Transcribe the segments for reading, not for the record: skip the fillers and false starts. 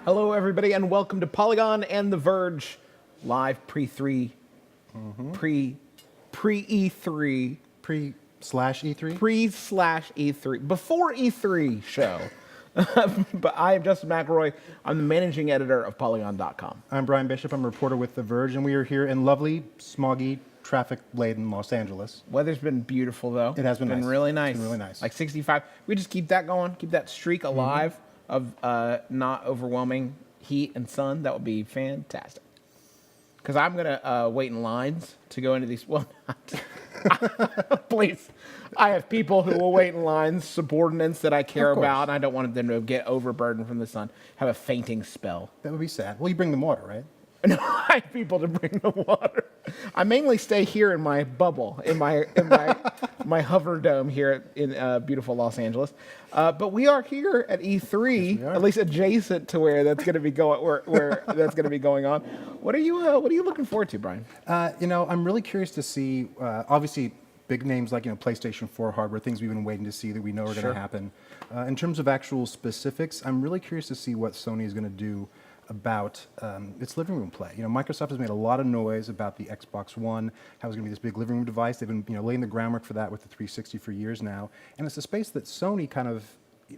Hello, everybody, and welcome to Polygon and The Verge, live pre-E3. Pre/E3. Before E3 show. But I am Justin McElroy. I'm the managing editor of Polygon.com. I'm Bryan Bishop. I'm a reporter with The Verge, and we are here in lovely, smoggy, traffic-laden Los Angeles. Weather's been beautiful, though. It has been nice. It's been really nice. It's been really nice. Like 65. We just keep that going, keep that streak alive of not overwhelming heat and sun. That would be fantastic. Because I'm going to wait in lines to go into these. Well, please. I have people who will wait in lines, subordinates that I care about, and I don't want them to get overburdened from the sun, have a fainting spell. That would be sad. Well, you bring them water, right? No, I have people to bring the water. I mainly stay here in my bubble, in my hover dome here in beautiful Los Angeles. But we are here at E3, yes, at least adjacent to where that's going to be going. Where that's going to be going on. What are you looking forward to, Bryan? I'm really curious to see. Obviously, big names like PlayStation 4 hardware, things we've been waiting to see that we know are going to happen. In terms of actual specifics, I'm really curious to see what Sony is going to do about its living room play. Microsoft has made a lot of noise about the Xbox One, how it's going to be this big living room device. They've been laying the groundwork for that with the 360 for years now, and it's a space that Sony kind of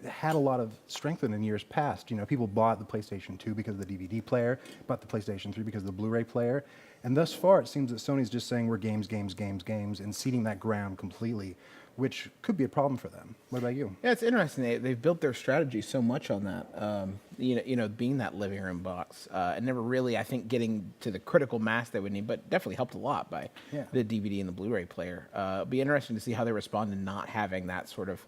had a lot of strength in years past. People bought the PlayStation 2 because of the DVD player, bought the PlayStation 3 because of the Blu-ray player, and thus far it seems that Sony's just saying we're games, and ceding that ground completely, which could be a problem for them. What about you? Yeah, it's interesting. They've built their strategy so much on that. Being that living room box, and never really, I think, getting to the critical mass they would need, but definitely helped a lot by the DVD and the Blu-ray player. It'll be interesting to see how they respond to not having that sort of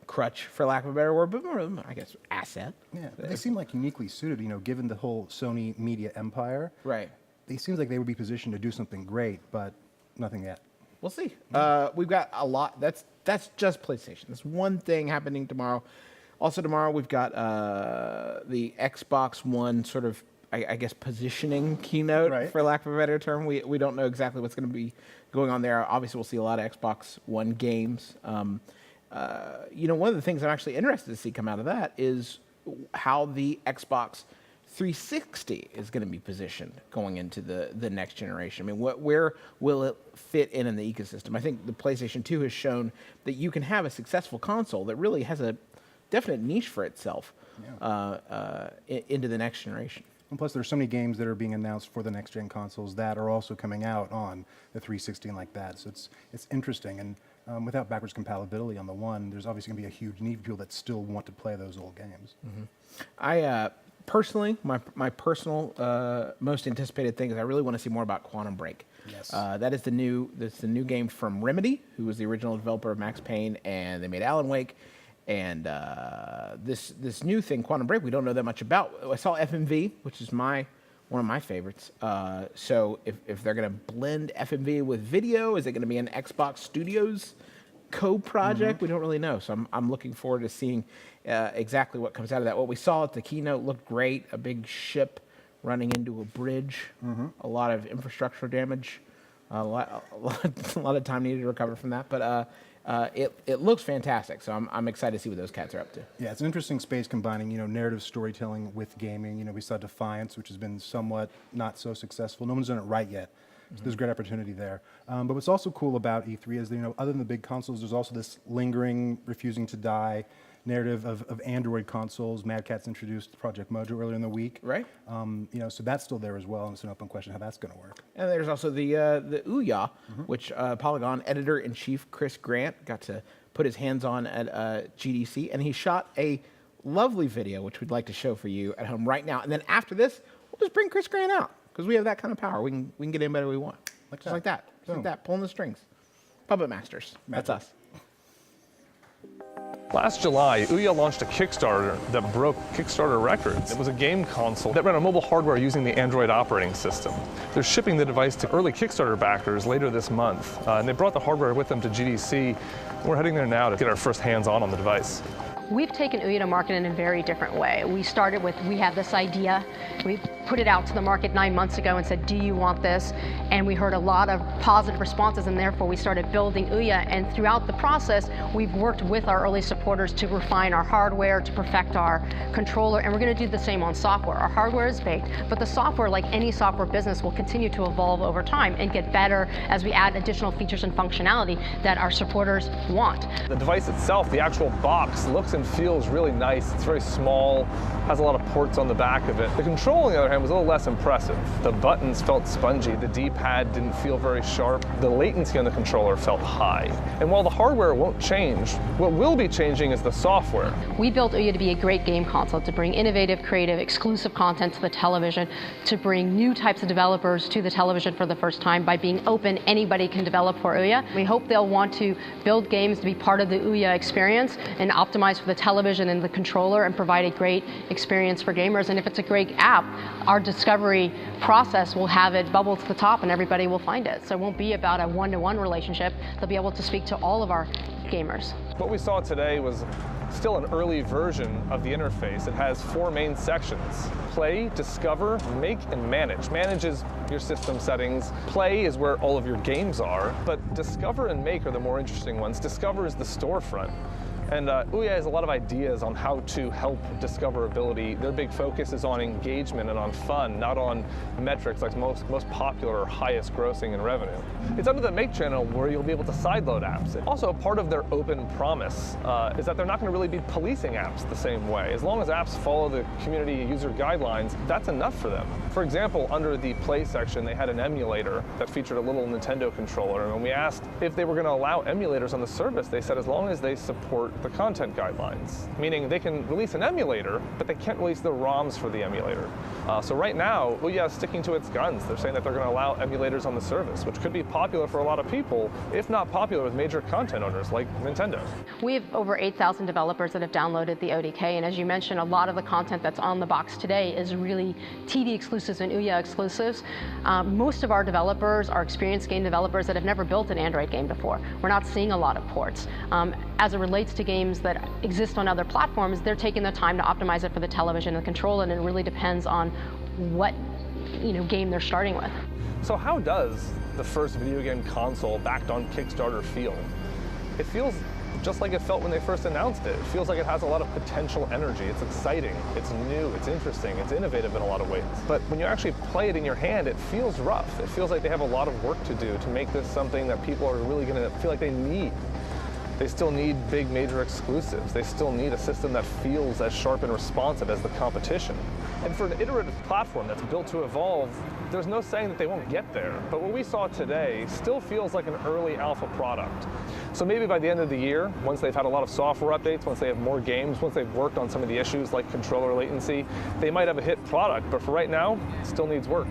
crutch, for lack of a better word, but more, I guess, asset. Yeah, but they seem like uniquely suited. Given the whole Sony media empire. Right. It seems like they would be positioned to do something great, but nothing yet. We'll see. We've got a lot. That's just PlayStation. That's one thing happening tomorrow. Also tomorrow we've got the Xbox One sort of, I guess, positioning keynote, for lack of a better term. We don't know exactly what's going to be going on there. Obviously, we'll see a lot of Xbox One games. One of the things I'm actually interested to see come out of that is how the Xbox 360 is going to be positioned going into the next generation. I mean, where will it fit in the ecosystem? I think the PlayStation 2 has shown that you can have a successful console that really has a definite niche for itself into the next generation. And plus, there's so many games that are being announced for the next-gen consoles that are also coming out on the 360 and like that. So it's interesting. And without backwards compatibility on the One, there's obviously going to be a huge need for people that still want to play those old games. Personally, my personal most anticipated thing is I really want to see more about Quantum Break. Yes. That's the new game from Remedy, who was the original developer of Max Payne, and they made Alan Wake. And this new thing, Quantum Break, we don't know that much about. I saw FMV, which is one of my favorites. So if they're going to blend FMV with video, is it going to be an Xbox Studios co-project? We don't really know. So I'm looking forward to seeing exactly what comes out of that. What we saw at the keynote looked great. A big ship running into a bridge. A lot of infrastructure damage. A lot of time needed to recover from that. But it looks fantastic. So I'm excited to see what those cats are up to. Yeah, it's an interesting space combining narrative storytelling with gaming. We saw Defiance, which has been somewhat not so successful. No one's done it right yet. So there's great opportunity there. But what's also cool about E3 is that, other than the big consoles, there's also this lingering, refusing to die narrative of Android consoles. Mad Catz introduced Project Mojo earlier in the week. Right. So that's still there as well, and it's an open question how that's going to work. And there's also the Ouya, which Polygon editor-in-chief Chris Grant got to put his hands on at GDC, and he shot a lovely video, which we'd like to show for you at home right now. And then after this, we'll just bring Chris Grant out, because we have that kind of power. We can get anybody we want. Just like that. Just like that, pulling the strings. Puppet Masters. That's us. Last July, Ouya launched a Kickstarter that broke Kickstarter records. It was a game console that ran on mobile hardware using the Android operating system. They're shipping the device to early Kickstarter backers later this month, and they brought the hardware with them to GDC. We're heading there now to get our first hands-on the device. We've taken Ouya to market in a very different way. We started with, we have this idea, we put it out to the market 9 months ago and said, do you want this? And we heard a lot of positive responses, and therefore we started building Ouya. And throughout the process, we've worked with our early supporters to refine our hardware, to perfect our controller, and we're going to do the same on software. Our hardware is baked, but the software, like any software business, will continue to evolve over time and get better as we add additional features and functionality that our supporters want. The device itself, the actual box, looks and feels really nice. It's very small, has a lot of ports on the back of it. The control, on the other hand, was a little less impressive. The buttons felt spongy, the D-pad didn't feel very sharp, the latency on the controller felt high. And while the hardware won't change, what will be changing is the software. We built Ouya to be a great game console, to bring innovative, creative, exclusive content to the television, to bring new types of developers to the television for the first time. By being open, anybody can develop for Ouya. We hope they'll want to build games to be part of the Ouya experience and optimize for the television and the controller and provide a great experience for gamers. And if it's a great app, our discovery process will have it bubble to the top and everybody will find it. So it won't be about a one-to-one relationship. They'll be able to speak to all of our gamers. What we saw today was still an early version of the interface. It has 4 main sections: play, discover, make, and manage. Manage is your system settings. Play is where all of your games are, but discover and make are the more interesting ones. Discover is the storefront. And Ouya has a lot of ideas on how to help discoverability. Their big focus is on engagement and on fun, not on metrics like most popular or highest grossing in revenue. It's under the Make channel where you'll be able to sideload apps. Also, part of their open promise is that they're not going to really be policing apps the same way. As long as apps follow the community user guidelines, that's enough for them. For example, under the Play section, they had an emulator that featured a little Nintendo controller. And when we asked if they were going to allow emulators on the service, they said as long as they support the content guidelines, meaning they can release an emulator, but they can't release the ROMs for the emulator. So right now, Ouya is sticking to its guns. They're saying that they're going to allow emulators on the service, which could be popular for a lot of people, if not popular with major content owners like Nintendo. We have over 8,000 developers that have downloaded the ODK, and as you mentioned, a lot of the content that's on the box today is really TV exclusives and Ouya exclusives. Most of our developers are experienced game developers that have never built an Android game before. We're not seeing a lot of ports. As it relates to games that exist on other platforms, they're taking the time to optimize it for the television and the controller, and it really depends on what game they're starting with. So how does the first video game console backed on Kickstarter feel? It feels just like it felt when they first announced it. It feels like it has a lot of potential energy. It's exciting, it's new, it's interesting, it's innovative in a lot of ways. But when you actually play it in your hand, it feels rough. It feels like they have a lot of work to do to make this something that people are really going to feel like they need. They still need big major exclusives. They still need a system that feels as sharp and responsive as the competition. And for an iterative platform that's built to evolve, there's no saying that they won't get there. But what we saw today still feels like an early alpha product. So maybe by the end of the year, once they've had a lot of software updates, once they have more games, once they've worked on some of the issues like controller latency, they might have a hit product. But for right now, it still needs work.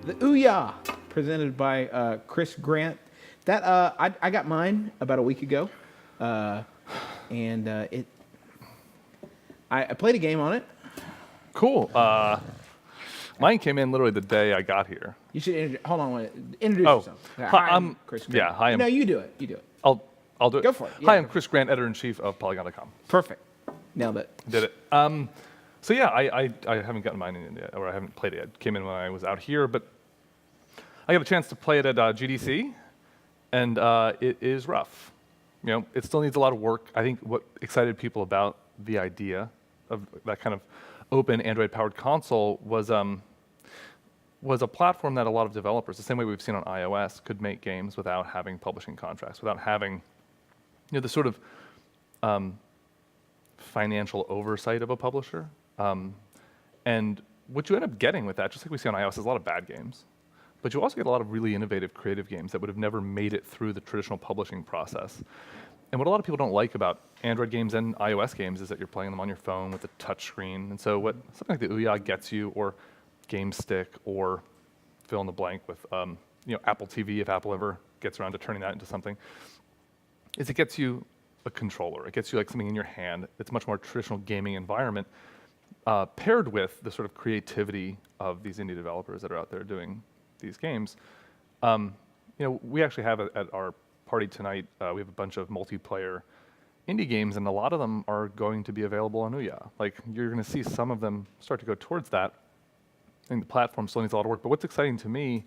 The Ouya, presented by Chris Grant. That I got mine about a week ago, and I played a game on it. Cool. Mine came in literally the day I got here. You should hold on. Introduce yourself. Hi, I'm Chris Grant. Yeah, hi. No, you do it. You do it. I'll do it. Go for it. Yeah, hi, I'm Chris Grant, editor-in-chief of Polygon.com. Perfect. Nailed it. Did it. So yeah, I haven't gotten mine in yet, or I haven't played it yet. Came in when I was out here, but I got a chance to play it at GDC. And it is rough. It still needs a lot of work. I think what excited people about the idea of that kind of open Android-powered console was a platform that a lot of developers, the same way we've seen on iOS, could make games without having publishing contracts, without having the sort of financial oversight of a publisher. And what you end up getting with that, just like we see on iOS, is a lot of bad games. But you also get a lot of really innovative, creative games that would have never made it through the traditional publishing process. And what a lot of people don't like about Android games and iOS games is that you're playing them on your phone with a touch screen. And so what something like the Ouya gets you, or GameStick, or fill in the blank with Apple TV, if Apple ever gets around to turning that into something, is it gets you a controller. It gets you like something in your hand. It's a much more traditional gaming environment, paired with the sort of creativity of these indie developers that are out there doing these games. We actually have at our party tonight, we have a bunch of multiplayer indie games, and a lot of them are going to be available on Ouya. Like, you're going to see some of them start to go towards that. I think the platform still needs a lot of work, but what's exciting to me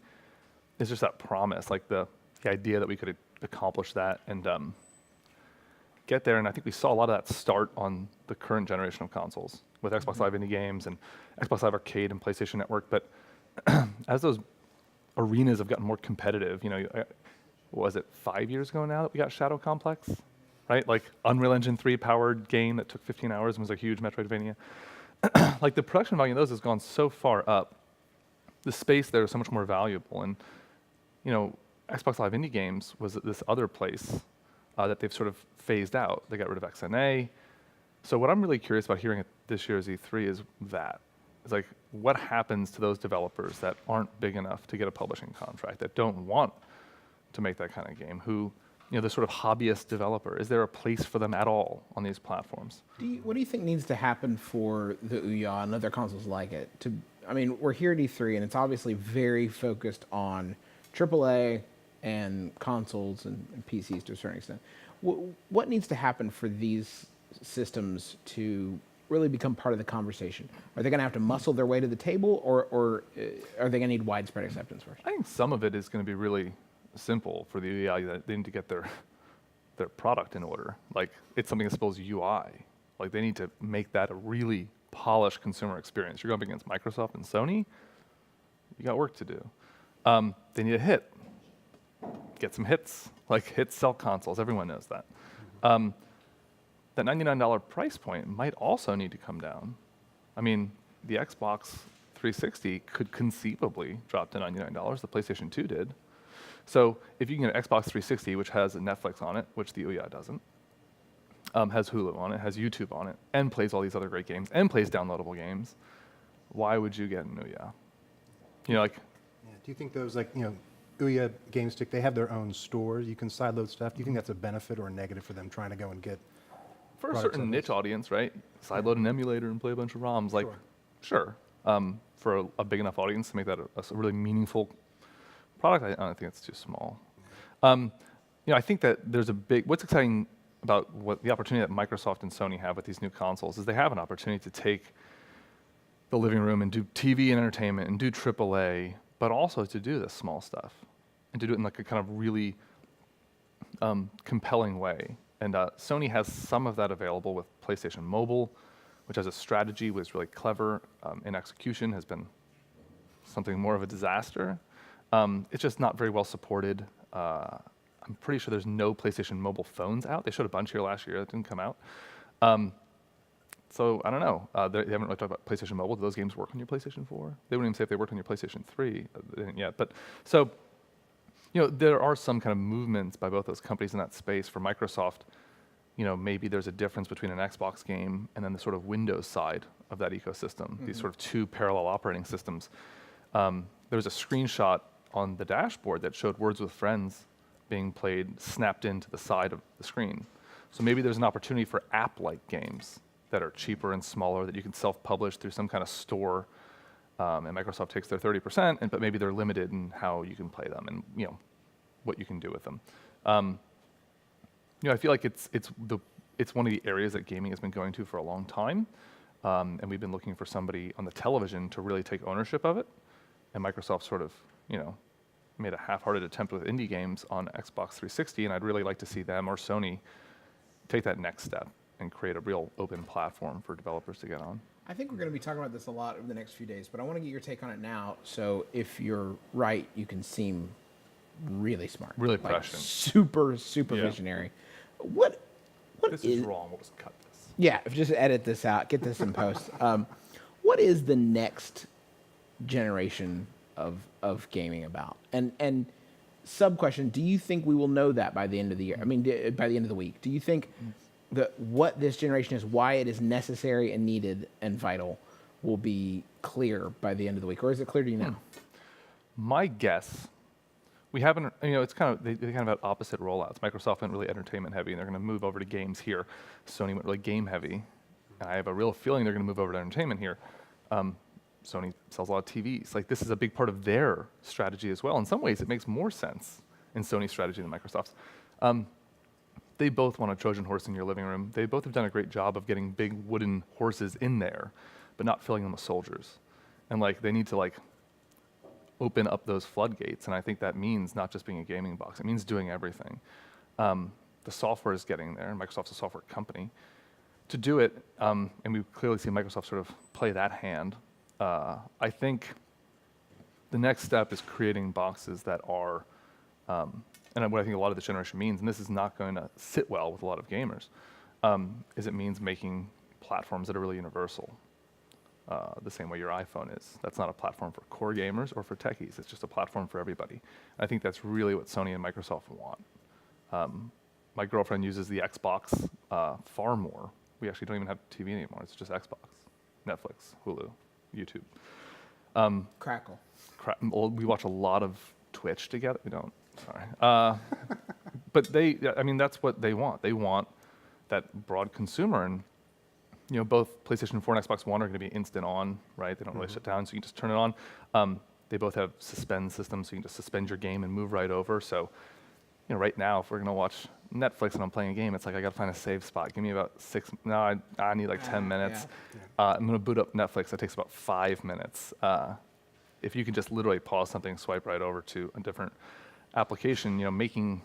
is just that promise, like the idea that we could accomplish that and get there. And I think we saw a lot of that start on the current generation of consoles with Xbox Live Indie Games and Xbox Live Arcade and PlayStation Network. But as those arenas have gotten more competitive, what was it, 5 years ago now that we got Shadow Complex, right? Like Unreal Engine 3 powered game that took 15 hours and was a huge Metroidvania. Like the production value of those has gone so far up. The space there is so much more valuable. And, Xbox Live Indie Games was this other place that they've sort of phased out. They got rid of XNA. So what I'm really curious about hearing at this year's E3 is that. It's like, what happens to those developers that aren't big enough to get a publishing contract, that don't want to make that kind of game, who, the sort of hobbyist developer? Is there a place for them at all on these platforms? What do you think needs to happen for the Ouya and other consoles like it? We're here at E3, and it's obviously very focused on AAA and consoles and PCs to a certain extent. What needs to happen for these systems to really become part of the conversation? Are they going to have to muscle their way to the table, or are they going to need widespread acceptance first? I think some of it is going to be really simple for the Ouya. They need to get their product in order. Like, it's something that spells UI. Like, they need to make that a really polished consumer experience. You're going up against Microsoft and Sony. You got work to do. They need a hit. Get some hits. Like, hits sell consoles. Everyone knows that. That $99 price point might also need to come down. The Xbox 360 could conceivably drop to $99. The PlayStation 2 did. So if you can get an Xbox 360, which has Netflix on it, which the Ouya doesn't, has Hulu on it, has YouTube on it, and plays all these other great games, and plays downloadable games, why would you get an Ouya? Do you think those, Ouya GameStick, they have their own stores? You can sideload stuff. Do you think that's a benefit or a negative for them trying to go and get for a certain niche audience, right? Sideload an emulator and play a bunch of ROMs. Like, sure. For a big enough audience to make that a really meaningful product, I don't think it's too small. I think that there's what's exciting about what the opportunity that Microsoft and Sony have with these new consoles is they have an opportunity to take the living room and do TV and entertainment and do AAA, but also to do this small stuff and to do it in like a kind of really compelling way. And Sony has some of that available with PlayStation Mobile, which has a strategy, was really clever in execution, has been something more of a disaster. It's just not very well supported. I'm pretty sure there's no PlayStation Mobile phones out. They showed a bunch here last year that didn't come out. So I don't know. They haven't really talked about PlayStation Mobile. Do those games work on your PlayStation 4? They wouldn't even say if they worked on your PlayStation 3. They didn't yet. But so, there are some kind of movements by both those companies in that space. For Microsoft, maybe there's a difference between an Xbox game and then the sort of Windows side of that ecosystem, these sort of two parallel operating systems. There was a screenshot on the dashboard that showed Words with Friends being played, snapped into the side of the screen. So maybe there's an opportunity for app-like games that are cheaper and smaller that you can self-publish through some kind of store, and Microsoft takes their 30%, but maybe they're limited in how you can play them and what you can do with them. I feel like it's one of the areas that gaming has been going to for a long time, and we've been looking for somebody on the television to really take ownership of it. And Microsoft sort of, made a half-hearted attempt with indie games on Xbox 360, and I'd really like to see them or Sony take that next step and create a real open platform for developers to get on. I think we're going to be talking about this a lot over the next few days, but I want to get your take on it now. So if you're right, you can seem really smart, really prescient, super visionary. What this is wrong? We'll just cut this. Yeah, just edit this out, get this in post. What is the next generation of gaming about? And sub question: do you think we will know that by the end of the year? By the end of the week, do you think that what this generation is, why it is necessary and needed and vital, will be clear by the end of the week, or is it clear to you now? My guess, we haven't. It's kind of they kind of had opposite rollouts. Microsoft went really entertainment heavy, and they're going to move over to games here. Sony went really game heavy, and I have a real feeling they're going to move over to entertainment here. Sony sells a lot of TVs. Like, this is a big part of their strategy as well. In some ways, it makes more sense in Sony's strategy than Microsoft's. they both want a Trojan horse in your living room. They both have done a great job of getting big wooden horses in there, but not filling them with soldiers. And like they need to like open up those floodgates. And I think that means not just being a gaming box. It means doing everything. The software is getting there. Microsoft's a software company. To do it, and we clearly see Microsoft sort of play that hand, I think the next step is creating boxes that are, and what I think a lot of this generation means, and this is not going to sit well with a lot of gamers, is it means making platforms that are really universal, the same way your iPhone is. That's not a platform for core gamers or for techies. It's just a platform for everybody. I think that's really what Sony and Microsoft want. My girlfriend uses the Xbox far more. We actually don't even have TV anymore. It's just Xbox, Netflix, Hulu, YouTube. Crackle. Well, we watch a lot of Twitch together. We don't, sorry. But I mean, that's what they want. They want that broad consumer. And, you know, both PlayStation 4 and Xbox One are going to be instant on, right? They don't really shut down, so you can just turn it on. They both have suspend systems, so you can just suspend your game and move right over. So, you know, right now, if we're going to watch Netflix and I'm playing a game, it's like I got to find a save spot. Give me about I need like 10 minutes. Yeah. I'm going to boot up Netflix. That takes about 5 minutes. If you can just literally pause something, swipe right over to a different application, you know, making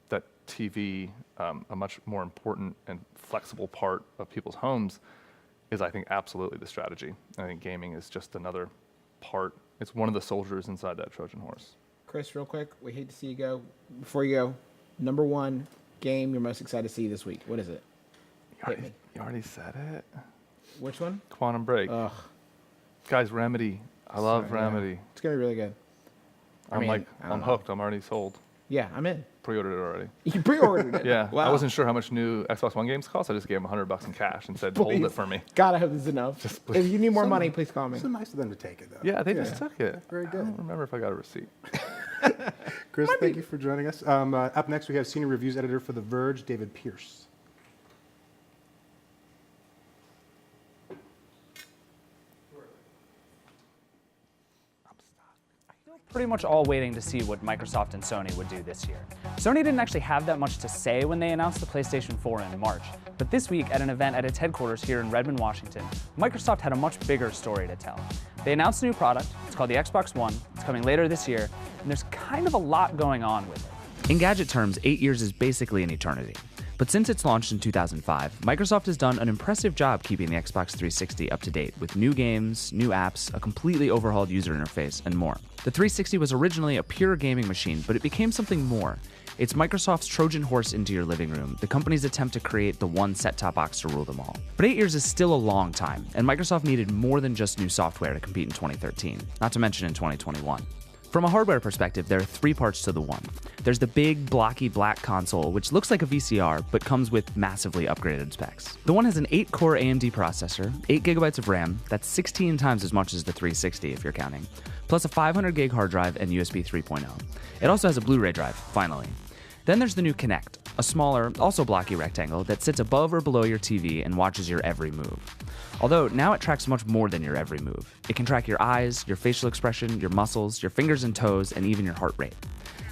that TV a much more important and flexible part of people's homes is, I think, absolutely the strategy. I think gaming is just another part. It's one of the soldiers inside that Trojan horse. Chris, real quick, we hate to see you go. Before you go, number one game you're most excited to see this week. What is it? You already said it. Which one? Quantum Break. Ugh. Guys, Remedy. I love Remedy. Yeah. It's going to be really good. I'm hooked. I'm already sold. Yeah, I'm in. Pre-ordered it already. You pre-ordered it? Yeah. Wow. I wasn't sure how much new Xbox One games cost. I just gave them $100 in cash and said, hold it for me. God, I hope this is enough. Just If you need more money, please call me. So nice of them to take it, though. Yeah, they just took it. Very good. I don't remember if I got a receipt. Chris, thank you for joining us. Up next, we have Senior Reviews Editor for The Verge, David Pierce. Pretty much all waiting to see what Microsoft and Sony would do this year. Sony didn't actually have that much to say when they announced the PlayStation 4 in March, but this week at an event at its headquarters here in Redmond, Washington, Microsoft had a much bigger story to tell. They announced a new product, it's called the Xbox One, it's coming later this year, and there's kind of a lot going on with it. In gadget terms, 8 years is basically an eternity. But since its launch in 2005, Microsoft has done an impressive job keeping the Xbox 360 up to date with new games, new apps, a completely overhauled user interface, and more. The 360 was originally a pure gaming machine, but it became something more. It's Microsoft's Trojan horse into your living room, the company's attempt to create the one set-top box to rule them all. But 8 years is still a long time, and Microsoft needed more than just new software to compete in 2013, not to mention in 2021. From a hardware perspective, there are 3 parts to the One. There's the big, blocky black console, which looks like a VCR, but comes with massively upgraded specs. The One has an 8-core AMD processor, 8 gigabytes of RAM, that's 16 times as much as the 360 if you're counting, plus a 500 gig hard drive and USB 3.0. It also has a Blu-ray drive, finally. Then there's the new Kinect, a smaller, also blocky rectangle that sits above or below your TV and watches your every move. Although now it tracks much more than your every move. It can track your eyes, your facial expression, your muscles, your fingers and toes, and even your heart rate.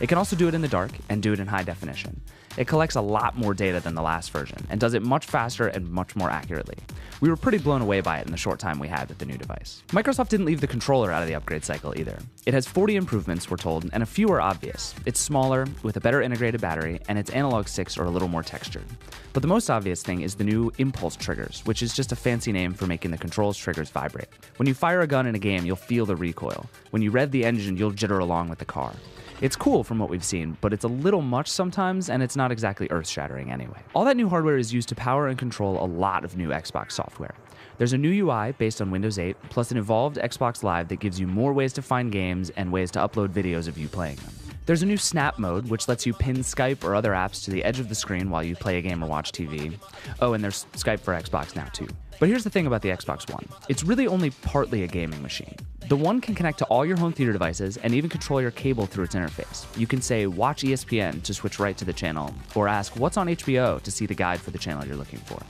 It can also do it in the dark and do it in high definition. It collects a lot more data than the last version and does it much faster and much more accurately. We were pretty blown away by it in the short time we had with the new device. Microsoft didn't leave the controller out of the upgrade cycle either. It has 40 improvements, we're told, and a few are obvious. It's smaller, with a better integrated battery, and its analog sticks are a little more textured. But the most obvious thing is the new impulse triggers, which is just a fancy name for making the controls triggers vibrate. When you fire a gun in a game, you'll feel the recoil. When you rev the engine, you'll jitter along with the car. It's cool from what we've seen, but it's a little much sometimes, and it's not exactly earth-shattering anyway. All that new hardware is used to power and control a lot of new Xbox software. There's a new UI based on Windows 8, plus an evolved Xbox Live that gives you more ways to find games and ways to upload videos of you playing them. There's a new Snap mode, which lets you pin Skype or other apps to the edge of the screen while you play a game or watch TV. Oh, and there's Skype for Xbox now too. But here's the thing about the Xbox One. It's really only partly a gaming machine. The One can connect to all your home theater devices and even control your cable through its interface. You can say, watch ESPN to switch right to the channel, or ask, what's on HBO to see the guide for the channel you're looking for.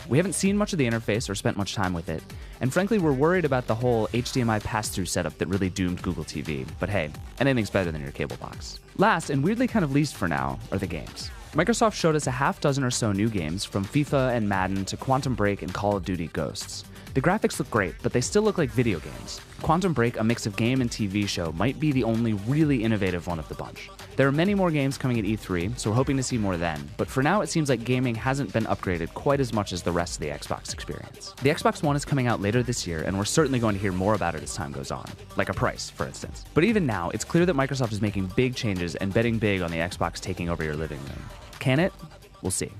We haven't seen much of the interface or spent much time with it, And frankly, we're worried about the whole HDMI pass-through setup that really doomed Google TV. But hey, anything's better than your cable box. Last, and weirdly kind of least for now, are the games. Microsoft showed us a half dozen or so new games, from FIFA and Madden to Quantum Break and Call of Duty Ghosts. The graphics look great, but they still look like video games. Quantum Break, a mix of game and TV show, might be the only really innovative one of the bunch. There are many more games coming at E3, so we're hoping to see more then, but for now it seems like gaming hasn't been upgraded quite as much as the rest of the Xbox experience. The Xbox One is coming out later this year, and we're certainly going to hear more about it as time goes on, like a price, for instance. But even now, it's clear that Microsoft is making big changes and betting big on the Xbox taking over your living room. Can it? We'll see.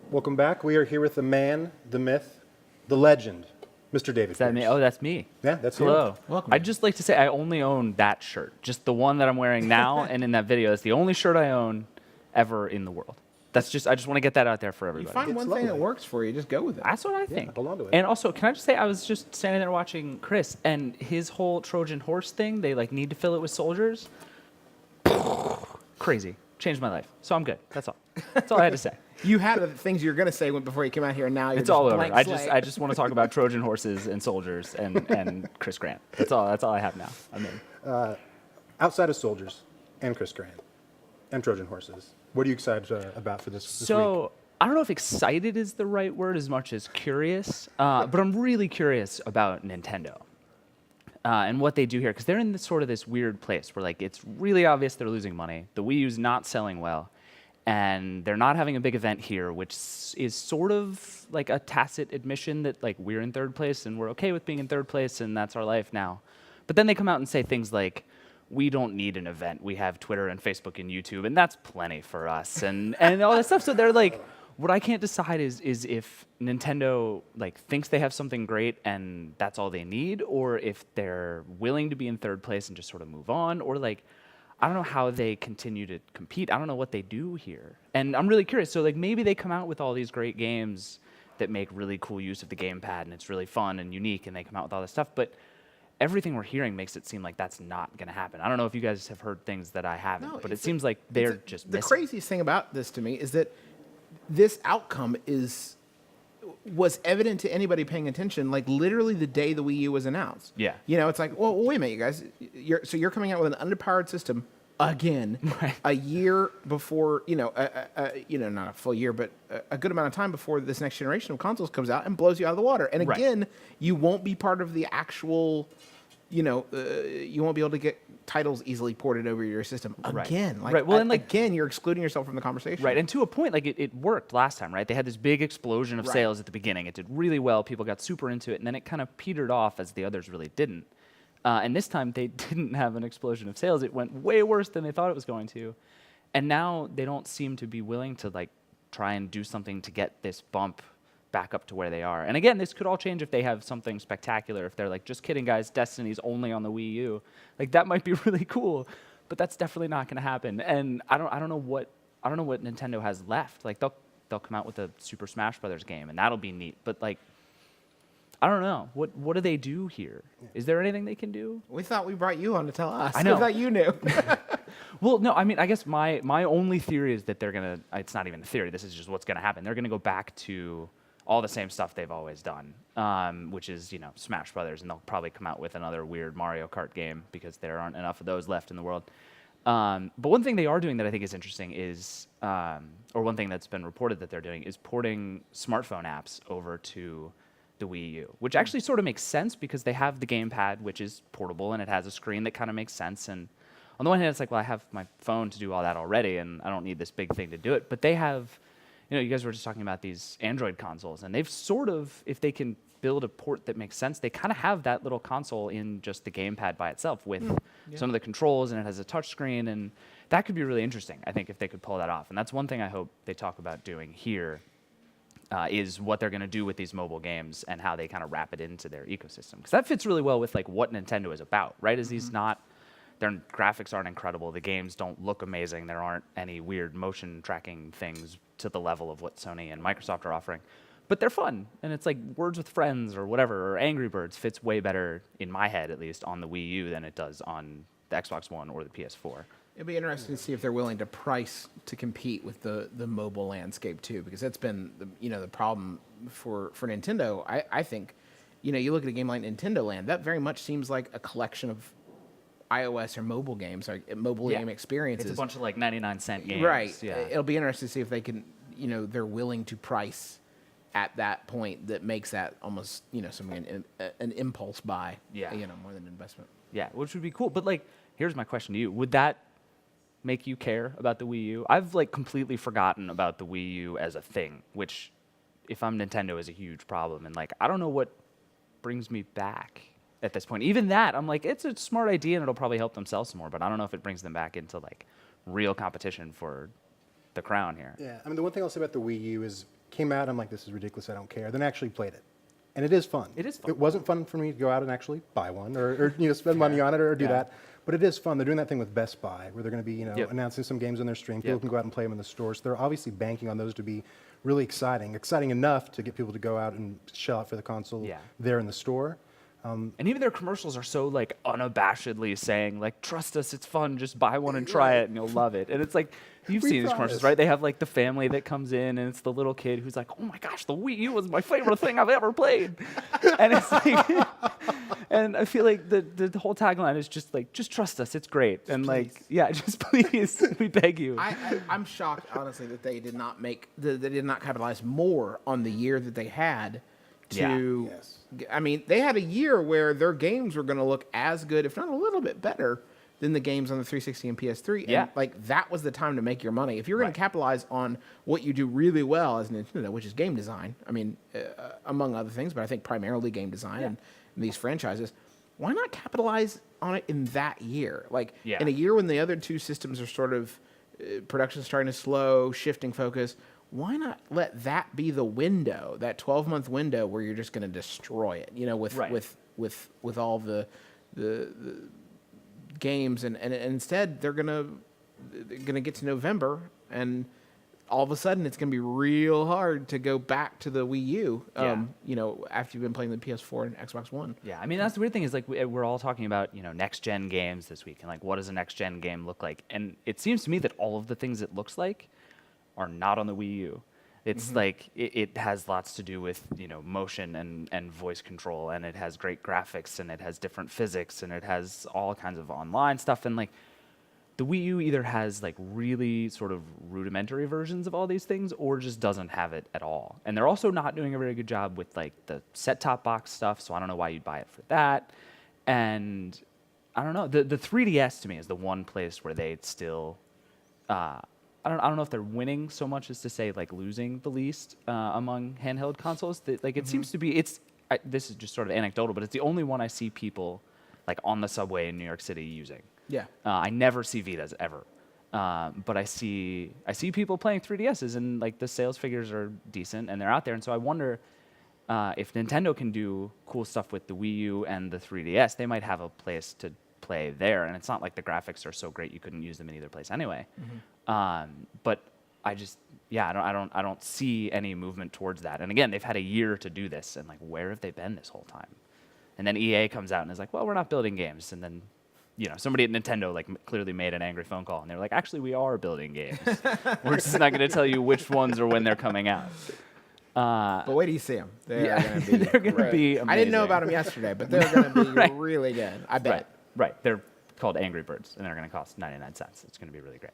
Welcome back. We are here with the man, the myth, the legend, Mr. David. Is that me? Pierce. Oh, that's me. Yeah, that's Hello. you. Welcome. I'd just like to say I only own that shirt. Just the one that I'm wearing now and in that video. It's the only shirt I own ever in the world. I just want to get that out there for You everybody. find one thing that works for you, just go with it. That's what I think. hold on to it. And also, can I just say, I was just standing there watching Chris, and his whole Trojan horse thing, they like need to fill it with soldiers. Crazy. Changed my life. So I'm good. That's all. That's all I had to say. You had the things you were going to say before you came out here, and now you're It's just all over. blank I slate. just want to talk about Trojan horses and soldiers and Chris Grant. That's all I have now. I'm in. Outside of soldiers and Chris Grant and Trojan horses, what are you excited about for this week? So I don't know if excited is the right word as much as curious, but I'm really curious about Nintendo and what they do here, because they're in this weird place where like it's really obvious they're losing money. The Wii U's not selling well, and they're not having a big event here, which is sort of like a tacit admission that like we're in third place and we're okay with being in third place and that's our life now. But then they come out and say things like, we don't need an event. We have Twitter and Facebook and YouTube, and that's plenty for us, and all that stuff. So they're like, what I can't decide is if Nintendo like thinks they have something great and that's all they need, or if they're willing to be in third place and just sort of move on, or like, I don't know how they continue to compete. I don't know what they do here, and I'm really curious. So like maybe they come out with all these great games that make really cool use of the gamepad, and it's really fun and unique, and they come out with all this stuff, but everything we're hearing makes it seem like that's not going to happen. I don't know if you guys have heard things that I haven't, but it seems like they're just the missing. craziest thing about this to me is that this outcome was evident to anybody paying attention, like literally the day the Wii U was announced. Yeah. You know, it's like, well, wait a minute, you guys. You're coming out with an underpowered system again, Right. a year before, not a full year, but a good amount of time before this next generation of consoles comes out and blows you out of the water. And Right. again, you won't be part of the actual, you won't be able to get titles easily ported over your system again. Like, Right. Well, and like again, you're excluding yourself from the conversation. right, and to a point, like it worked last time, right? They had this big explosion of Right. sales at the beginning. It did really well. People got super into it, and then it kind of petered off as the others really didn't. And this time they didn't have an explosion of sales. It went way worse than they thought it was going to. And now they don't seem to be willing to like try and do something to get this bump back up to where they are. And again, this could all change if they have something spectacular. If they're like, just kidding, guys, Destiny's only on the Wii U. Like that might be really cool, but that's definitely not going to happen. And I don't know what Nintendo has left. Like they'll come out with a Super Smash Brothers game, and that'll be neat. But like, I don't know. What do they do here? Is there anything they can do? We thought we brought you on to tell us. I know. We thought you knew. Well, no, I mean, I guess my only theory is that they're going to, it's not even a theory, this is just what's going to happen. They're going to go back to all the same stuff they've always done, which is, Smash Brothers, and they'll probably come out with another weird Mario Kart game because there aren't enough of those left in the world. But one thing they are doing that I think is interesting is, or one thing that's been reported that they're doing is porting smartphone apps over to the Wii U, which actually sort of makes sense because they have the gamepad, which is portable, and it has a screen that kind of makes sense. And on the one hand, it's like, well, I have my phone to do all that already, and I don't need this big thing to do it. But they have, you guys were just talking about these Android consoles, and they've sort of, if they can build a port that makes sense, they kind of have that little console in just the gamepad by itself with some of the controls, and it has a touch screen, and that could be really interesting, I think, if they could pull that off. And that's one thing I hope they talk about doing here, is what they're going to do with these mobile games and how they kind of wrap it into their ecosystem. Because that fits really well with like what Nintendo is about, right? Is these not, their graphics aren't incredible, the games don't look amazing, there aren't any weird motion tracking things to the level of what Sony and Microsoft are offering, but they're fun, and it's like Words with Friends or whatever, or Angry Birds fits way better, in my head at least, on the Wii U than it does on the Xbox One or the PS4. It'd be interesting to see if they're willing to price to compete with the mobile landscape too, because that's been the problem for Nintendo. I think, you look at a game like Nintendo Land, that very much seems like a collection of iOS or mobile games, or mobile game experiences. It's a bunch of like 99-cent games. Right. Yeah. It'll be interesting to see if they can, they're willing to price at that point that makes that almost, something an impulse buy. Yeah. More than an investment. Yeah, which would be cool. But like, here's my question to you: would that make you care about the Wii U? I've like completely forgotten about the Wii U as a thing, which, if I'm Nintendo, is a huge problem. And like, I don't know what brings me back at this point. Even that, I'm like, it's a smart idea and it'll probably help them sell some more, but I don't know if it brings them back into like real competition for the crown here. Yeah, I mean, the one thing I'll say about the Wii U is, came out, I'm like, this is ridiculous, I don't care. Then I actually played it. And it is fun. It is fun. It wasn't fun for me to go out and actually buy one or spend money on it or do that. But it is fun. They're doing that thing with Best Buy where they're going to be, announcing some games on their stream. People can go out and play them in the stores. They're obviously banking on those to be really exciting enough to get people to go out and shell out for the console there in the store. And even their commercials are so like unabashedly saying like, trust us, it's fun, just buy one and try it and you'll love it. And it's like, you've seen these commercials, right? They have like the family that comes in and it's the little kid who's like, oh my gosh, the Wii U was my favorite thing I've ever played. And it's like, and I feel like the whole tagline is just like, just trust us, it's great. And like, just please, we beg you. I'm shocked, honestly, that they did not they did not capitalize more on the year that they had to. Yeah. Yes. I mean, they had a year where their games were going to look as good, if not a little bit better, than the games on the 360 and PS3. Yeah. And like that was the time to make your money. If you're going to capitalize on what you do really well as Nintendo, which is game design, I mean, among other things, but I think primarily game design and these franchises, why not capitalize on it in that year? Like in a year when the other two systems are sort of production starting to slow, shifting focus, why not let that be the window, that 12-month window where you're just going to destroy it, with all the games, and instead they're gonna get to November, and all of a sudden it's gonna be real hard to go back to the Wii U, after you've been playing the PS4 and Xbox One. Yeah, I mean, that's the weird thing is like we're all talking about, next-gen games this week and like what does a next-gen game look like? And it seems to me that all of the things it looks like are not on the Wii U. It's like it has lots to do with motion and voice control, and it has great graphics, and it has different physics, and it has all kinds of online stuff. And like the Wii U either has like really sort of rudimentary versions of all these things, or just doesn't have it at all. And they're also not doing a very good job with like the set-top box stuff. So I don't know why you'd buy it for that. And I don't know. The 3DS to me is the one place where they still. I don't know if they're winning so much as to say like losing the least among handheld consoles. Like it seems to be. This is just sort of anecdotal, but it's the only one I see people like on the subway in New York City using. Yeah. I never see Vitas ever, but I see people playing 3DSs, and like the sales figures are decent and they're out there. And so I wonder if Nintendo can do cool stuff with the Wii U and the 3DS, they might have a place to play there. And it's not like the graphics are so great you couldn't use them in either place anyway. But I just, I don't see any movement towards that. And again, they've had a year to do this, and like, where have they been this whole time? And then EA comes out and is like, well, we're not building games. And then, somebody at Nintendo like clearly made an angry phone call, and they were like, actually, we are building games. We're just not going to tell you which ones or when they're coming out. But wait till you see them. They're going to be. They're going to be amazing. I didn't know about them yesterday, but they're going to be really good. I bet. Right. They're called Angry Birds, and they're going to cost 99 cents. It's going to be really great.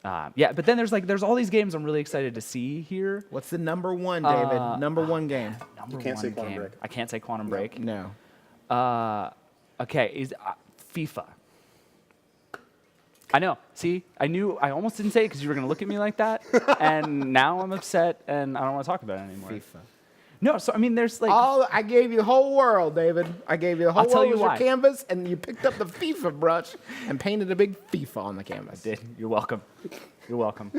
But then there's all these games I'm really excited to see here. What's the number one, David? Number one game. You can't say Quantum Break. I can't say Quantum Break. No. Okay, is FIFA. I know. See, I almost didn't say it because you were going to look at me like that, and now I'm upset, and I don't want to talk about it anymore. FIFA. No, so I mean, there's like I gave you the whole world, David. I gave you the whole I'll tell world you as your why. canvas, and you picked up the FIFA brush and painted a big FIFA on the canvas. Did. You're welcome. You're welcome.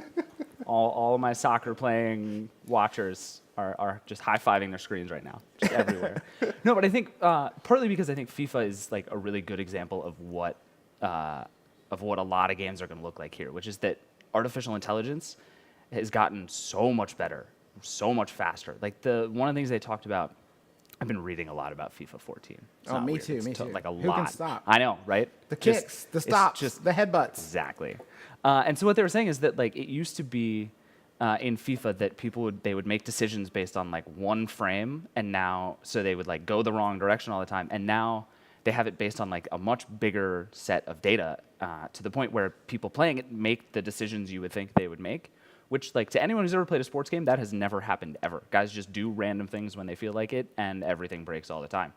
All of my soccer playing watchers are just high-fiving their screens right now, just everywhere. No, but I think partly because I think FIFA is like a really good example of what a lot of games are going to look like here, which is that artificial intelligence has gotten so much better, so much faster. Like one of the things they talked about I've been reading a lot about FIFA 14. It's Oh, not me weird. too, It's me too. Like a Who lot. can stop? I know, right? The Just- kicks, the it's stops, just the headbutts. exactly. And so what they were saying is that like it used to be in FIFA that they would make decisions based on like one frame, and now so they would like go the wrong direction all the time, and now they have it based on like a much bigger set of data to the point where people playing it make the decisions you would think they would make, which like to anyone who's ever played a sports game, that has never happened ever. Guys just do random things when they feel like it, and everything breaks all the time.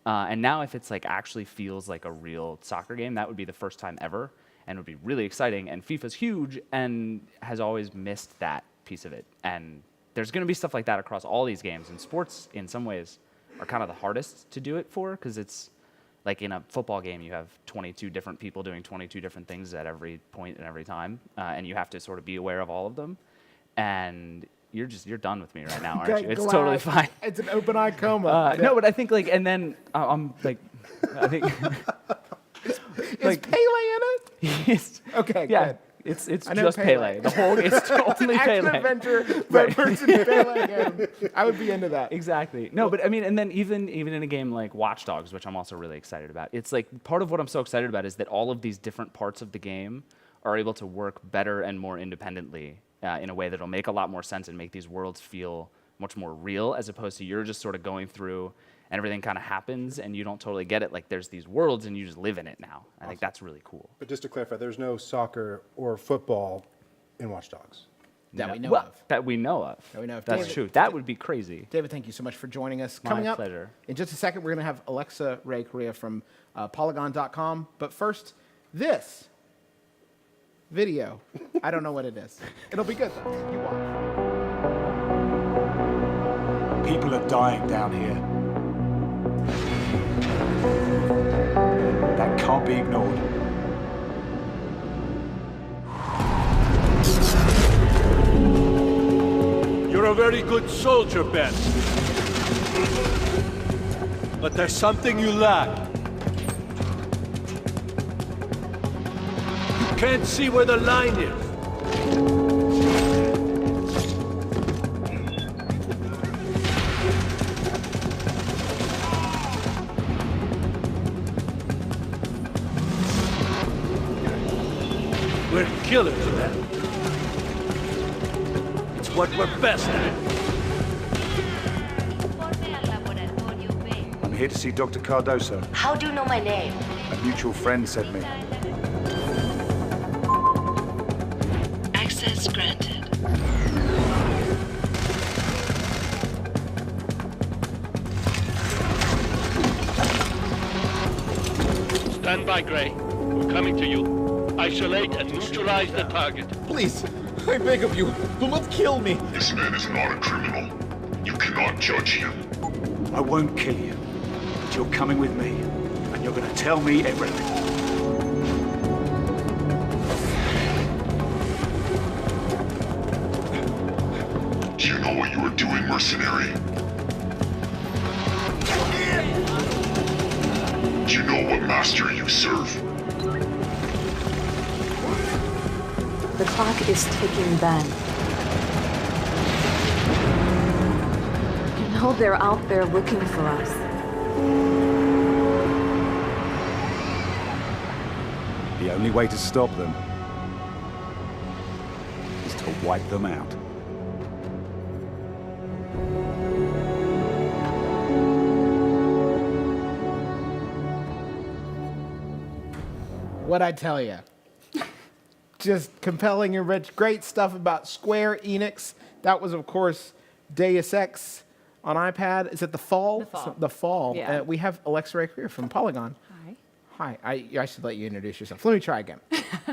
And now if it's like actually feels like a real soccer game, that would be the first time ever, and it would be really exciting. And FIFA's huge and has always missed that piece of it. And there's going to be stuff like that across all these games. And sports, in some ways, are kind of the hardest to do it for, because it's like in a football game, you have 22 different people doing 22 different things at every point and every time, and you have to sort of be aware of all of them. And you're done with me right now, aren't you? It's totally fine. It's an open eye coma. No, but I think like, and then I'm like, I think Is Pele in it? he's, Okay, yeah, good. it's I know just Pele. Pele. The whole it's only Action Pele. adventure, third person Pele game. I would be into that. Exactly. No, but I mean, and then even in a game like Watch Dogs, which I'm also really excited about, it's like part of what I'm so excited about is that all of these different parts of the game are able to work better and more independently in a way that'll make a lot more sense and make these worlds feel much more real, as opposed to you're just sort of going through and everything kind of happens and you don't totally get it. Like there's these worlds and you just live in it now. I think that's really cool. But just to clarify, there's no soccer or football in Watch Dogs. That we know Well, of. That we know of. That we know of. That's David- true. That would be crazy. David, thank you so much for joining us. My Coming up pleasure. in just a second, we're going to have Alexa Ray Correa from Polygon.com. But first, this video. I don't know what it is. It'll be good, though. You watch. People are dying down here. That can't be ignored. You're a very good soldier, Ben. But there's something you lack. You can't see where the line is. We're killers, Ben. It's what we're best at. I'm here to see Dr. Cardoso. How do you know my name? A mutual friend sent me. Access granted. Stand by, Gray. We're coming to you. Isolate and neutralize the target. Please, I beg of you, do not kill me. This man is not a criminal. You cannot judge him. I won't kill you, but you're coming with me, and you're going to tell me everything. Do you know what you are doing, mercenary? Do you know what master you serve? The clock is ticking, Ben. You know they're out there looking for us. The only way to stop them is to wipe them out. What'd I tell you? Just compelling and rich. Great stuff about Square Enix. That was, of course, Deus Ex on iPad. Is it The Fall? The Fall. The Fall. Yeah. We have Alexa Ray Correa from Polygon. Hi. Hi. I should let you introduce yourself. Let me try again.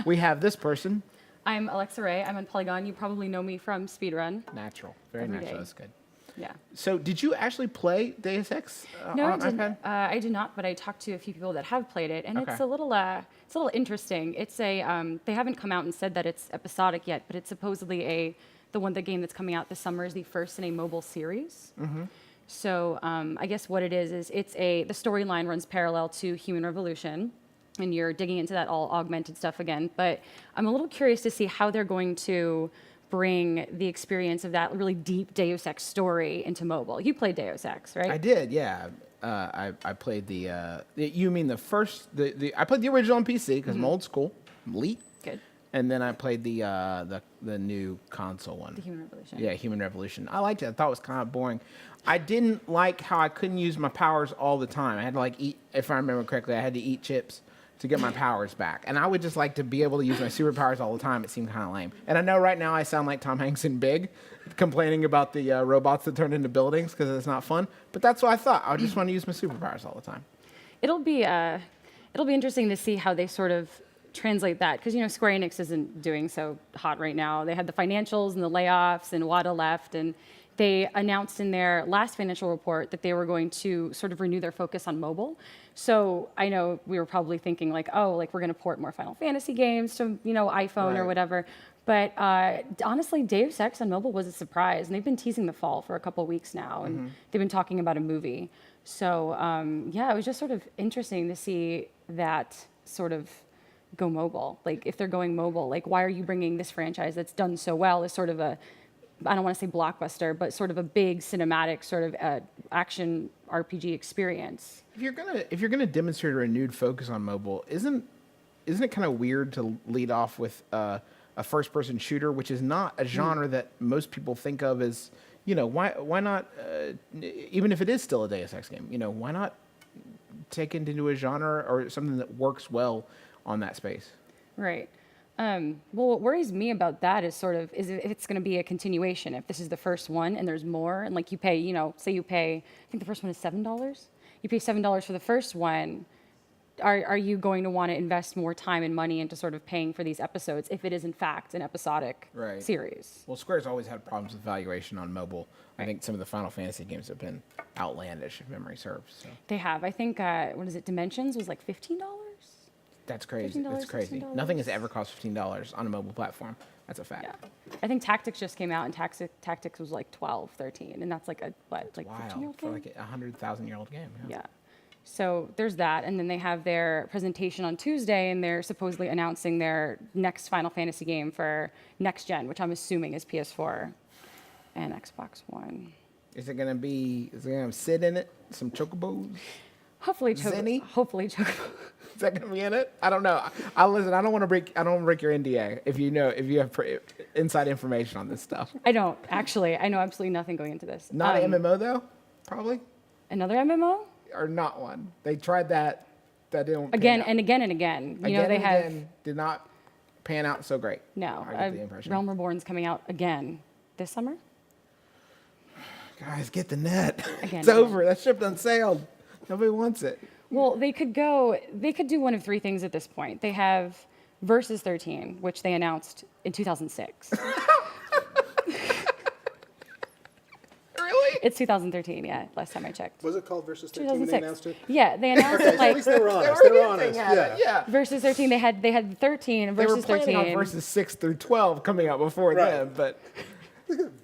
We have this person. I'm Alexa Ray. I'm on Polygon. You probably know me from Speedrun. Natural. Very Every natural. day. That's good. Yeah. So did you actually play Deus Ex No, on I didn't. iPad? I did not, but I talked to a few people that have played it, and Okay. it's a little interesting. It's a they haven't come out and said that it's episodic yet, but it's supposedly the game that's coming out this summer is the first in a mobile series. Mm-hmm. So I guess what it is the storyline runs parallel to Human Revolution, and you're digging into that all augmented stuff again. But I'm a little curious to see how they're going to bring the experience of that really deep Deus Ex story into mobile. You played Deus Ex, right? I did, yeah. I played you mean the first, I played the original on PC because I'm old school, I'm elite. Good. And then I played the new console one. The Human Revolution. Yeah, Human Revolution. I liked it. I thought it was kind of boring. I didn't like how I couldn't use my powers all the time. I had to like eat, if I remember correctly, I had to eat chips to get my powers back. And I would just like to be able to use my superpowers all the time. It seemed kind of lame. And I know right now I sound like Tom Hanks in Big, complaining about the robots that turn into buildings because it's not fun. But that's what I thought. I just want to use my superpowers all the time. It'll be interesting to see how they sort of translate that, because Square Enix isn't doing so hot right now. They had the financials and the layoffs, and Wada left, and they announced in their last financial report that they were going to sort of renew their focus on mobile. So I know we were probably thinking like, oh, like we're going to port more Final Fantasy games to iPhone or whatever. But honestly, Deus Ex on mobile was a surprise, and they've been teasing the fall for a couple of weeks now, and they've been talking about a movie. So yeah, it was just sort of interesting to see that sort of go mobile. Like if they're going mobile, like why are you bringing this franchise that's done so well as sort of a, I don't want to say blockbuster, but sort of a big cinematic sort of action RPG experience. If you're gonna demonstrate a renewed focus on mobile, isn't it kind of weird to lead off with a first-person shooter, which is not a genre that most people think of as, why not? Even if it is still a Deus Ex game, why not take it into a genre or something that works well on that space? Right. Well, what worries me about that is if it's going to be a continuation. If this is the first one and there's more, and like you pay, say you pay, I think the first one is $7. You pay $7 for the first one. Are you going to want to invest more time and money into sort of paying for these episodes if it is in fact an episodic series? Well, Square's always had problems with valuation on mobile. I think some of the Final Fantasy games have been outlandish, if memory serves. So. They have. I think what is it? Dimensions was like $15. That's crazy. That's crazy. $15? Nothing has ever cost $15 on a mobile platform. That's a fact. Yeah. I think Tactics just came out, and Tactics was like 12, 13, and that's like a wild 15-year-old for game? like a 100,000-year-old game. Yeah. So there's that, and then they have their presentation on Tuesday, and they're supposedly announcing their next Final Fantasy game for next gen, which I'm assuming is PS4 and Xbox One. Is it gonna have Sid in it? Some chocobos? Hopefully Zenny? Hopefully chocobo. Is that gonna be in it? I don't know. Listen. I don't want to break your NDA if you have inside information on this stuff. I don't actually. I know absolutely nothing going into this. Not an MMO though. Probably. Another MMO? Or not one. They tried that. That didn't. Again and again and again. Did not pan out so great. No. I get the impression. Realm Reborn's coming out again this summer. Guys, get the net. Again, it's over. That ship done sailed. Nobody wants it. Well, they could do one of three things at this point. They have Versus 13, which they announced in 2006. Really? It's 2013, yeah, last time I checked. Was it called Versus 13 when they announced it? Yeah, they announced it At least they were honest. They were honest. Yeah. Versus 13, they had 13 and Versus 13. They were planning on Versus 6 through 12 coming out before then, but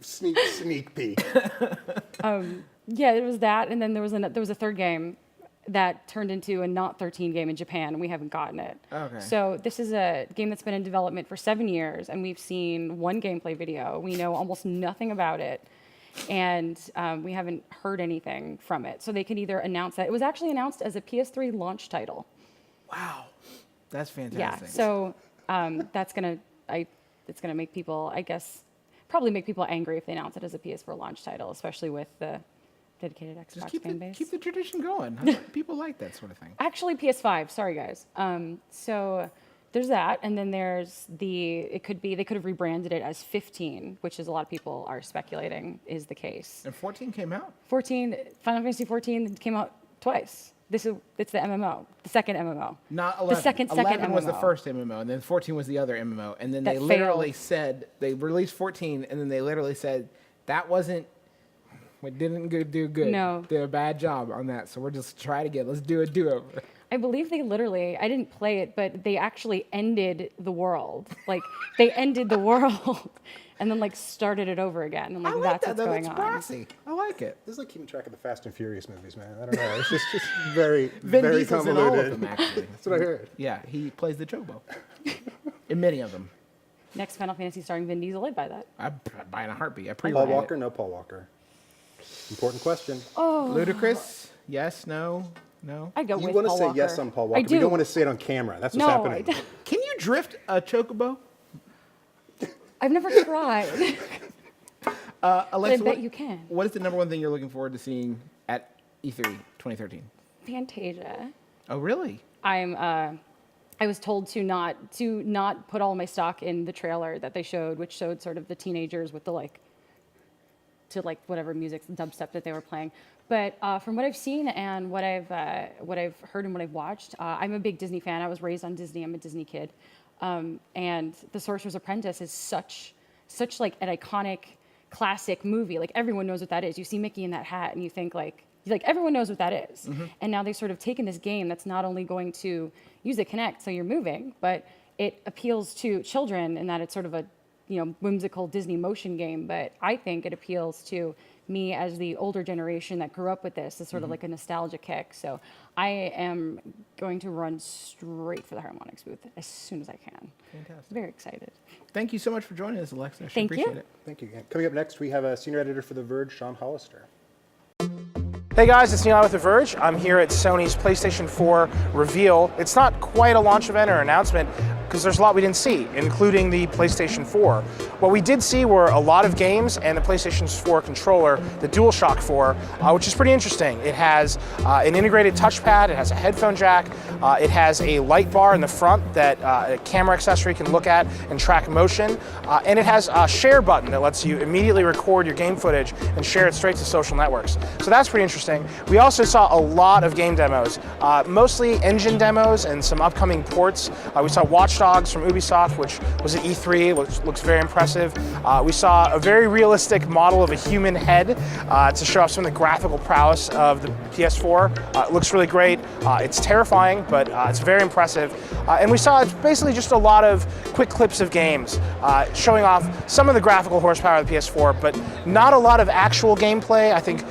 sneak peek. Yeah, there was that, and then there was a third game that turned into a not 13 game in Japan, and we haven't gotten it. Okay. So this is a game that's been in development for 7 years, and we've seen one gameplay video. We know almost nothing about it, and we haven't heard anything from it. So they can either announce that. It was actually announced as a PS3 launch title. Wow, that's fantastic. Yeah, so it's gonna make people, I guess, probably make people angry if they announce it as a PS4 launch title, especially with the dedicated Xbox fan base. Keep the tradition going. People like that sort of thing. Actually, PS5. Sorry, guys. So there's that, and then there's they could have rebranded it as 15, which is a lot of people are speculating is the case. And 14 came out. Final Fantasy 14 came out twice. It's the MMO, the second MMO. Not 11. The second 11 was MMO. the first MMO, and then 14 was the other MMO. And then That they literally failed. said, they released 14, and then they literally said, we didn't do good. No. Did a bad job on that, so we're just try it again. Let's do a do-over. I believe I didn't play it, but they actually ended the world. Like, they ended the world and then, started it over again. And, that's what's going on. That's brassy. I like it. This is like keeping track of the Fast and Furious movies, man. I don't know. It's just very, Vin very Diesel's convoluted. in all of them, actually. That's what I heard. Yeah, he plays the chobo in many of them. Next Final Fantasy starring Vin Diesel, I'd buy that. I'd buy in a heartbeat. I Paul pre-ordered Walker, it. no Paul Walker. Important question. Oh. Ludicrous? Yes, no, no. I'd go You with want to Paul say Walker. yes on Paul I Walker. do. We don't want to say it on camera. That's what's No, happening. Can you drift a chocobo? I've never tried. Alexa, I bet you can. What is the number one thing you're looking forward to seeing at E3 2013? Fantasia. Oh, really? I was told to not put all my stock in the trailer that they showed, which showed sort of the teenagers with the whatever music, dubstep that they were playing. But from what I've seen and what I've heard and what I've watched, I'm a big Disney fan. I was raised on Disney. I'm a Disney kid, and The Sorcerer's Apprentice is such like an iconic classic movie. Like everyone knows what that is. You see Mickey in that hat, and you think like everyone knows what that is. Mm-hmm. And now they've sort of taken this game that's not only going to use the Kinect so you're moving, but it appeals to children in that it's sort of a whimsical Disney motion game. But I think it appeals to me as the older generation that grew up with this. It's sort of like a nostalgia kick. So I am going to run straight for the Harmonix booth as soon as I can. Fantastic. Very excited. Thank you so much for joining us, Alexa. I Thank you. appreciate it. Thank you. Coming up next, we have a senior editor for The Verge, Sean Hollister. Hey guys, it's Neil with The Verge. I'm here at Sony's PlayStation 4 reveal. It's not quite a launch event or announcement because there's a lot we didn't see, including the PlayStation 4. What we did see were a lot of games and the PlayStation 4 controller, the DualShock 4, which is pretty interesting. It has an integrated touchpad, it has a headphone jack, it has a light bar in the front that a camera accessory can look at and track motion, and it has a share button that lets you immediately record your game footage and share it straight to social networks. So that's pretty interesting. We also saw a lot of game demos, mostly engine demos and some upcoming ports. We saw Watch Dogs from Ubisoft, which was at E3, which looks very impressive. We saw a very realistic model of a human head to show off some of the graphical prowess of the PS4. It looks really great. It's terrifying, but it's very impressive. And we saw basically just a lot of quick clips of games showing off some of the graphical horsepower of the PS4, but not a lot of actual gameplay. I think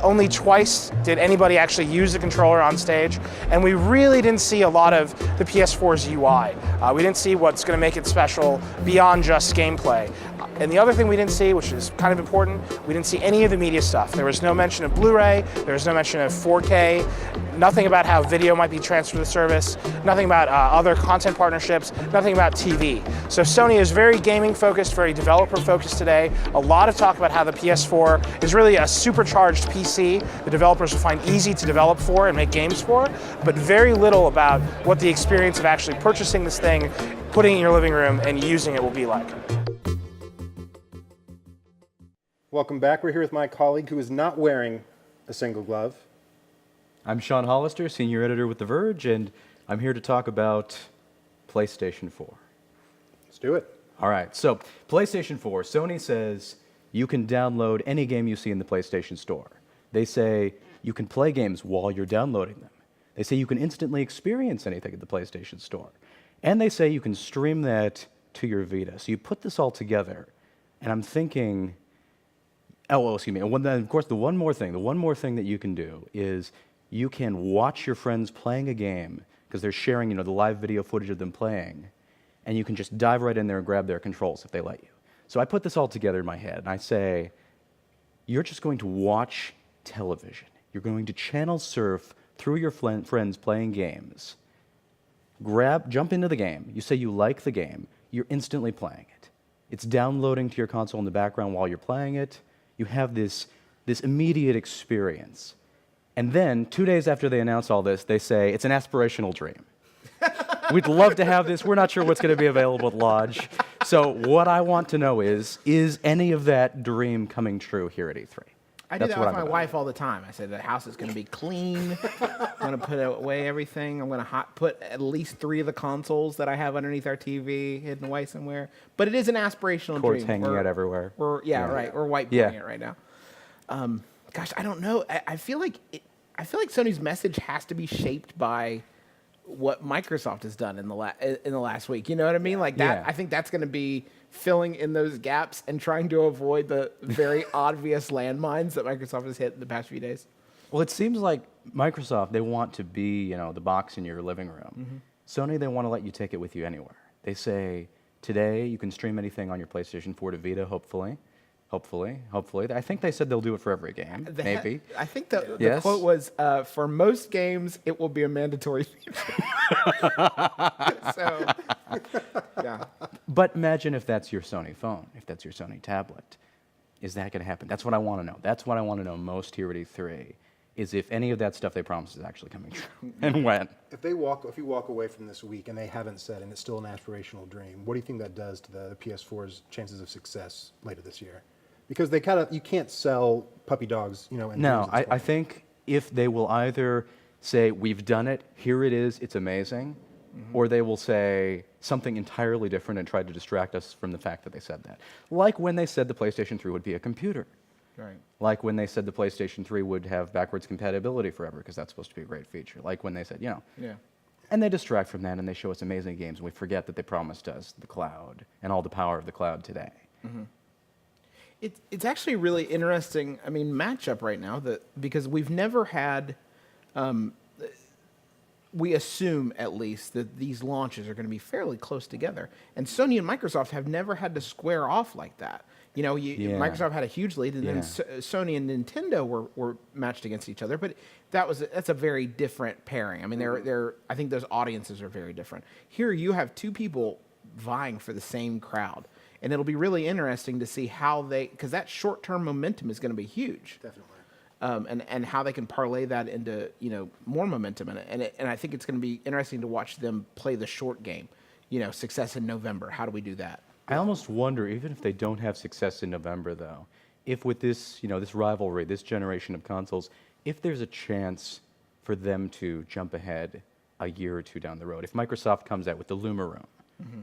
only twice did anybody actually use the controller on stage, and we really didn't see a lot of the PS4's UI. We didn't see what's going to make it special beyond just gameplay. And the other thing we didn't see, which is kind of important, we didn't see any of the media stuff. There was no mention of Blu-ray, there was no mention of 4K, nothing about how video might be transferred to the service, nothing about other content partnerships, nothing about TV. So Sony is very gaming focused, very developer focused today. A lot of talk about how the PS4 is really a supercharged PC the developers will find easy to develop for and make games for, but very little about what the experience of actually purchasing this thing, putting it in your living room, and using it will be like. Welcome back. We're here with my colleague who is not wearing a single glove. I'm Sean Hollister, senior editor with The Verge, and I'm here to talk about PlayStation 4. Let's do it. All right, so PlayStation 4, Sony says you can download any game you see in the PlayStation Store. They say you can play games while you're downloading them. They say you can instantly experience anything at the PlayStation Store. And they say you can stream that to your Vita. So you put this all together, and I'm thinking, and then, of course, the one more thing that you can do is you can watch your friends playing a game because they're sharing, the live video footage of them playing, and you can just dive right in there and grab their controls if they let you. So I put this all together in my head, and I say, you're just going to watch television. You're going to channel surf through your friends playing games. Jump into the game. You say you like the game. You're instantly playing it. It's downloading to your console in the background while you're playing it. You have this immediate experience. And then, 2 days after they announce all this, they say, it's an aspirational dream. We'd love to have this. We're not sure what's going to be available at Lodge. So what I want to know is any of that dream coming true here at E3? I do that with my wife all the time. I say the house is going to be clean. I'm going to put away everything. I'm going to put at least 3 of the consoles that I have underneath our TV hidden away somewhere. But it is an aspirational Cords dream. hanging out everywhere. Right. We're whiteboarding it right now. Gosh, I don't know. I feel like Sony's message has to be shaped by what Microsoft has done in the last week. You know what I mean? Like that. Yeah. I think that's going to be filling in those gaps and trying to avoid the very obvious landmines that Microsoft has hit in the past few days. Well, it seems like Microsoft, they want to be, the box in your living room. Mm-hmm. Sony, they want to let you take it with you anywhere. They say, Today, you can stream anything on your PlayStation 4 to Vita, hopefully. Hopefully. I think they said they'll do it for every game, maybe. I think the Yes? quote was, for most games, it will be a mandatory feature. So, yeah. But imagine if that's your Sony phone, if that's your Sony tablet. Is that going to happen? That's what I want to know. That's what I want to know most here at E3, is if any of that stuff they promised is actually coming true, and when. If you walk away from this week and they haven't said, and it's still an aspirational dream, what do you think that does to the PS4's chances of success later this year? Because you can't sell puppy dogs, and No, dreams I think if they will either say, we've done it, here it is, it's amazing, or they will say something entirely different and try to distract us from the fact that they said that. Like when they said the PlayStation 3 would be a computer. Right. Like when they said the PlayStation 3 would have backwards compatibility forever, because that's supposed to be a great feature. Like when they said, Yeah. And they distract from that and they show us amazing games, and we forget that they promised us the cloud and all the power of the cloud today. It's actually really interesting, matchup right now, because we've never had, we assume at least that these launches are going to be fairly close together. And Sony and Microsoft have never had to square off like that. Microsoft had a huge lead, and then Sony and Nintendo were matched against each other. But that's a very different pairing. I think those audiences are very different. Here you have two people vying for the same crowd. And it'll be really interesting to see how because that short-term momentum is going to be huge. Definitely. And how they can parlay that into, more momentum in it. And I think it's going to be interesting to watch them play the short game. Success in November. How do we do that? I almost wonder, even if they don't have success in November, though, if with this, this rivalry, this generation of consoles, if there's a chance for them to jump ahead a year or two down the road. If Microsoft comes out with the Luma Room,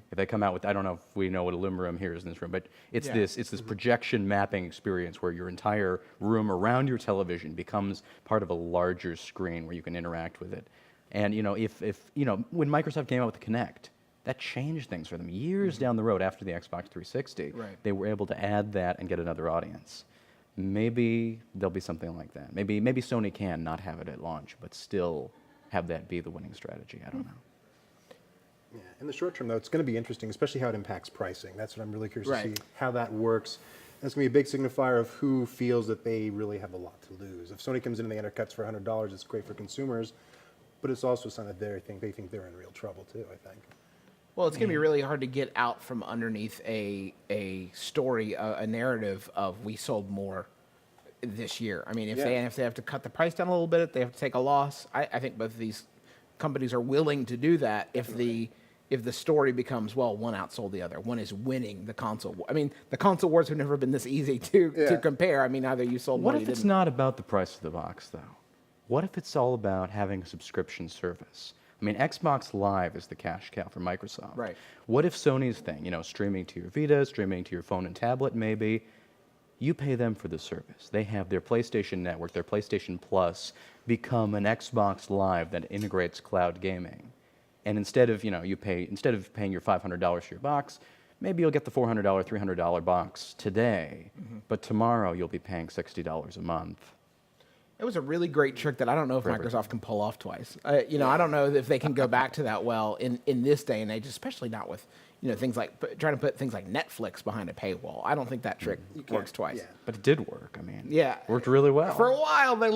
if they come out with, I don't know if we know what a Luma Room here is in this room, but it's this projection mapping experience where your entire room around your television becomes part of a larger screen where you can interact with it. And if when Microsoft came out with the Kinect, that changed things for them. Years down the road after the Xbox 360, they were able to add that and get another audience. Maybe there'll be something like that. Maybe Sony can not have it at launch, but still have that be the winning strategy. I don't know. Yeah. In the short term, though, it's going to be interesting, especially how it impacts pricing. That's what I'm really curious to see, how that works. That's going to be a big signifier of who feels that they really have a lot to lose. If Sony comes in and they undercuts for $100, it's great for consumers, but it's also a sign that they think they're in real trouble, too, I think. Well, it's going to be really hard to get out from underneath a story, a narrative of we sold more this year. If they have to cut the price down a little bit, they have to take a loss. I think both of these companies are willing to do that if the story becomes, well, one outsold the other. One is winning the console. The console wars have never been this easy to compare. Either you sold more. What if it's not about the price of the box, though? What if it's all about having a subscription service? Xbox Live is the cash cow for Microsoft. Right. What if Sony's thing, streaming to your Vita, streaming to your phone and tablet, maybe, you pay them for the service. They have their PlayStation Network, their PlayStation Plus, become an Xbox Live that integrates cloud gaming. And instead of paying your $500 for your box, maybe you'll get the $400, $300 box today, but tomorrow you'll be paying $60 a month. It was a really great trick that I don't know if Microsoft can pull off twice. I don't know if they can go back to that well in this day and age, especially not with things like trying to put things like Netflix behind a paywall. I don't think that trick works twice. Yeah. But it did work. Worked really well. For a while, that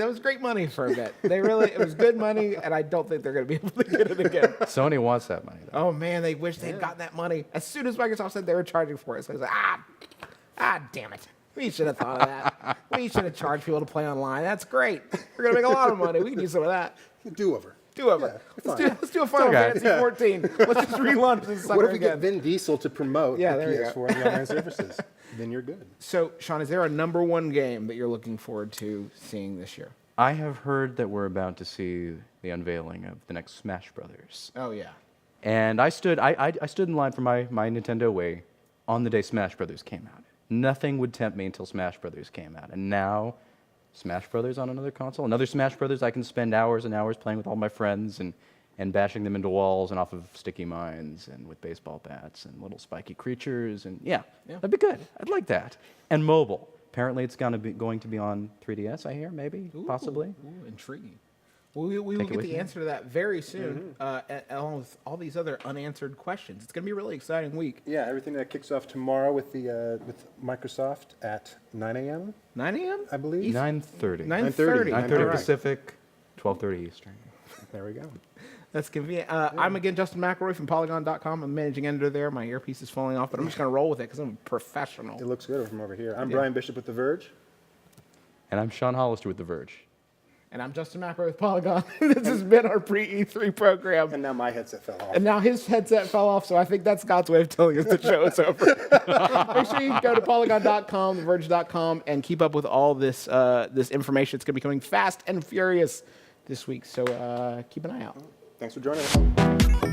was great money for a bit. It was good money, and I don't think they're going to be able to get it again. Sony wants that money, though. Oh man, they wish they'd gotten that money as soon as Microsoft said they were charging for it. So I was like, damn it. We should have thought of that. We should have charged people to play online. That's great. We're going to make a lot of money. We can use some of that. Do-over. Yeah, let's do a Final Fantasy 14. Let's just relaunch this sucker What if we again. get Vin Diesel to promote the PS4 and the online services? Then you're good. So, Sean, is there a number one game that you're looking forward to seeing this year? I have heard that we're about to see the unveiling of the next Smash Brothers. Oh, yeah. And I stood in line for my Nintendo Wii on the day Smash Brothers came out. Nothing would tempt me until Smash Brothers came out. And now, Smash Brothers on another console? Another Smash Brothers I can spend hours and hours playing with all my friends and bashing them into walls and off of sticky mines and with baseball bats and little spiky creatures. And yeah, that'd be good. I'd like that. And mobile. Apparently it's going to be on 3DS, I hear, maybe, possibly. Ooh, intriguing. We will Take it get with the you. answer to that very soon, along with all these other unanswered questions. It's going to be a really exciting week. Yeah, everything that kicks off tomorrow with the with Microsoft at 9 a.m. 9 a.m. I believe. 9:30. 9:30. 9:30 All right. Pacific, 12:30 Eastern. There we go. That's convenient. I'm again Justin McElroy from Polygon.com. I'm managing editor there. My earpiece is falling off, but I'm just going to roll with it because I'm a professional. It looks good from over here. I'm Bryan Bishop with The Verge. And I'm Sean Hollister with The Verge. And I'm Justin McElroy with Polygon. This has been our pre-E3 program. And now my headset fell off. And now his headset fell off, so I think that's God's way of telling us the show is over. Make sure you go to Polygon.com, TheVerge.com, and keep up with all this this information. It's going to be coming fast and furious this week, so keep an eye out. Thanks for joining us.